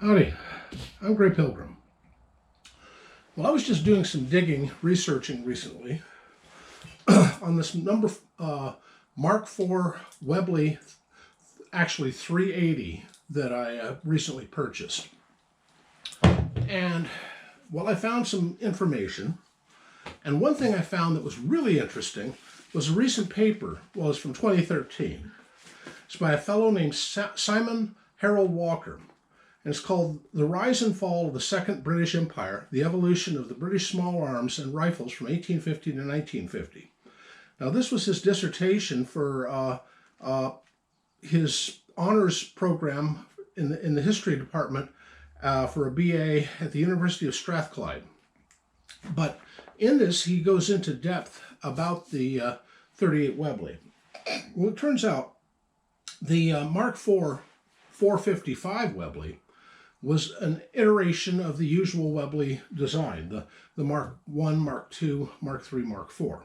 Howdy, I'm Grey Pilgrim. Well, I was just doing some digging, researching recently on this number Mark IV Webley, actually 380, that I recently purchased. And well, I found some information, and one thing I found that was really interesting was a recent paper. Well, it's from 2013. It's by a fellow named Simon Harold Walker. And it's called The Rise and Fall of the Second British Empire, the Evolution of the British Small Arms and Rifles from 1850 to 1950. Now, this was his dissertation for his honors program in the history department for a BA at the University of Strathclyde. But in this, he goes into depth about the 38 Webley. Well, it turns out the Mark IV 455 Webley was an iteration of the usual Webley design, the Mark I, Mark II, Mark III, Mark IV.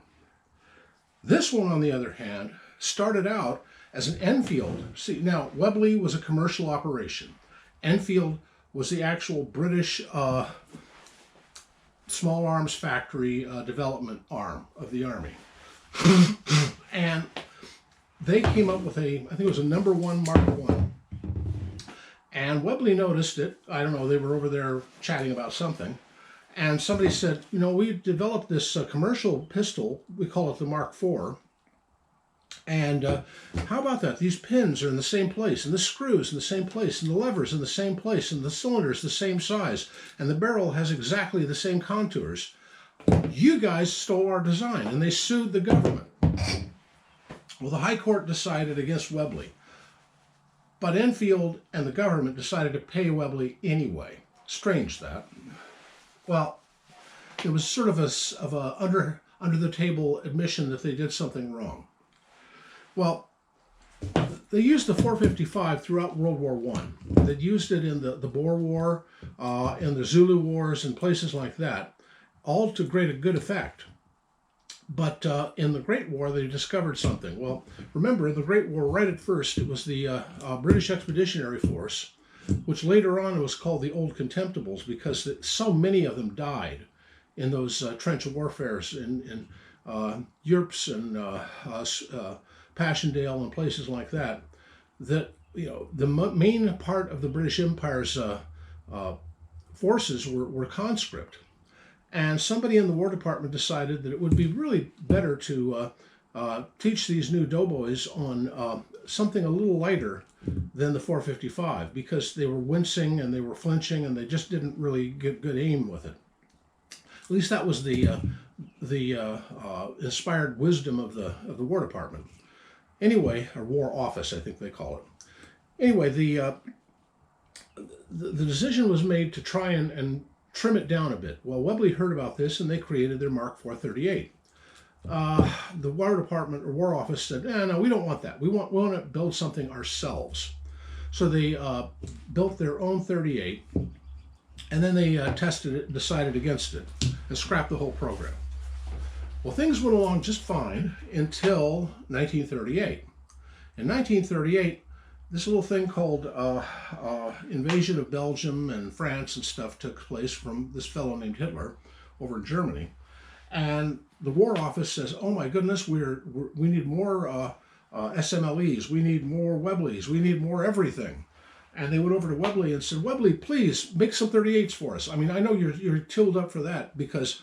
This one, on the other hand, started out as an Enfield. See, now, Webley was a commercial operation. Enfield was the actual British small arms factory development arm of the Army. And they came up with I think it was a number 1 Mark I. And Webley noticed it. I don't know, they were over there chatting about something. And somebody said, you know, we developed this commercial pistol. We call it the Mark IV. And how about that? These pins are in the same place, and the screws in the same place, and the levers in the same place, and the cylinder's the same size, and the barrel has exactly the same contours. You guys stole our design, and they sued the government. Well, the High Court decided against Webley. But Enfield and the government decided to pay Webley anyway. Strange that. Well, it was sort of a under the table admission that they did something wrong. Well, they used the 455 throughout World War I. They used it in the Boer War, in the Zulu Wars, and places like that, all to good effect. But in the Great War, they discovered something. Well, remember, in the Great War, right at first, it was the British Expeditionary Force, which later on was called the Old Contemptibles, because so many of them died in those trench warfares in Ypres and Passchendaele and places like that. That, you know, the main part of the British Empire's forces were conscript. And somebody in the War Department decided that it would be really better to teach these new doughboys on something a little lighter than the 455, because they were wincing and they were flinching and they just didn't really get good aim with it. At least that was the inspired wisdom of the War Department. Anyway, or War Office, I think they call it. Anyway, the decision was made to try and trim it down a bit. Well, Webley heard about this, and they created their Mark IV 38. The War Department or War Office said, no, we don't want that. We want to build something ourselves. So they built their own 38, and then they tested it, decided against it, and scrapped the whole program. Well, things went along just fine until 1938. In 1938, this little thing called invasion of Belgium and France and stuff took place from this fellow named Hitler over in Germany. And the War Office says, oh my goodness, we need more SMLEs, we need more Webleys, we need more everything. And they went over to Webley and said, Webley, please make some 38s for us. I mean, I know you're tilled up for that because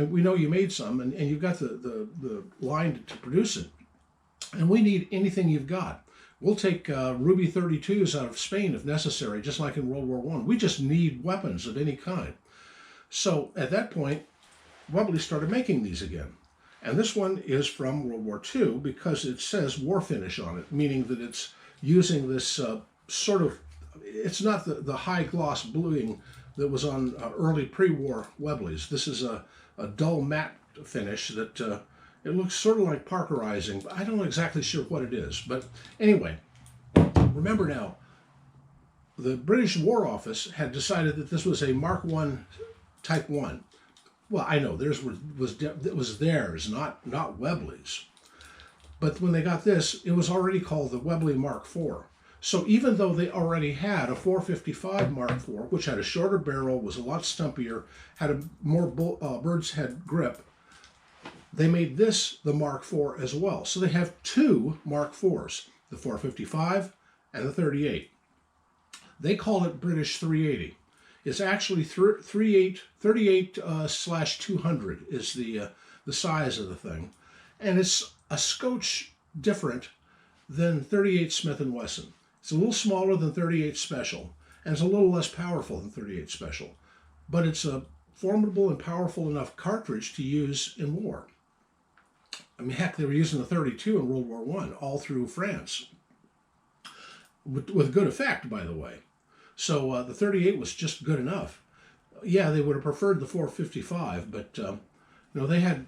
we know you made some and you've got the line to produce it. And we need anything you've got. We'll take Ruby 32s out of Spain if necessary, just like in World War I. We just need weapons of any kind. So at that point, Webley started making these again. And this one is from World War II because it says war finish on it, meaning that it's using this sort of, it's not the high gloss bluing that was on early pre-war Webleys. This is a dull matte finish that it looks sort of like Parkerizing, but I don't know exactly sure what it is. But anyway, remember now, the British War Office had decided that this was a Mark I Type 1. Well, I know theirs was theirs, not Webley's. But when they got this, it was already called the Webley Mark IV. So even though they already had a 455 Mark IV, which had a shorter barrel, was a lot stumpier, had a more bird's head grip, they made this the Mark IV as well. So they have two Mark IVs, the 455 and the 38. They call it British 380. It's actually 38/200 is the size of the thing, and it's a scotch different than 38 Smith & Wesson. It's a little smaller than 38 Special, and it's a little less powerful than 38 Special, but it's a formidable and powerful enough cartridge to use in war. I mean, heck, they were using the 32 in World War I all through France, with good effect, by the way. So the 38 was just good enough. Yeah, they would have preferred the 455, but they had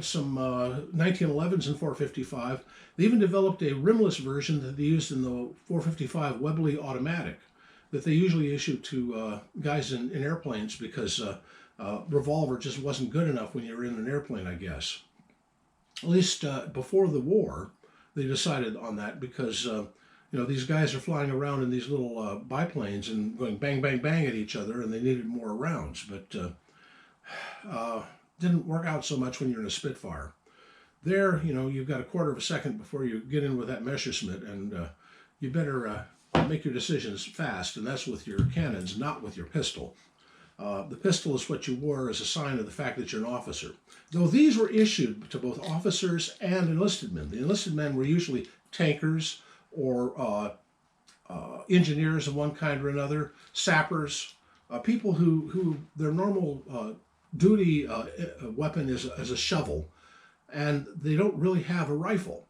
some 1911s in 455. They even developed a rimless version that they used in the 455 Webley automatic that they usually issue to guys in airplanes because revolver just wasn't good enough when you were in an airplane, I guess. At least before the war, they decided on that because these guys are flying around in these little biplanes and going bang, bang, bang at each other, and they needed more rounds. But didn't work out so much when you're in a Spitfire. There, you've got a quarter of a second before you get in with that Messerschmitt, and you better make your decisions fast, and that's with your cannons, not with your pistol. The pistol is what you wore as a sign of the fact that you're an officer. Though these were issued to both officers and enlisted men. The enlisted men were usually tankers or engineers of one kind or another, sappers, people who their normal duty weapon is a shovel, and they don't really have a rifle.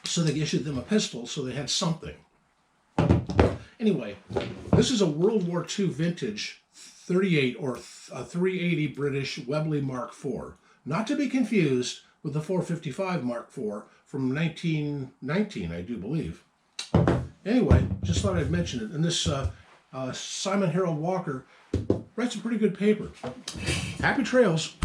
So they issued them a pistol, so they had something. Anyway, this is a World War II vintage 38 or 380 British Webley Mark IV, not to be confused with the 455 Mark IV from 1919, I do believe. Anyway, just thought I'd mention it. And this Simon Harold Walker writes a pretty good paper. Happy trails.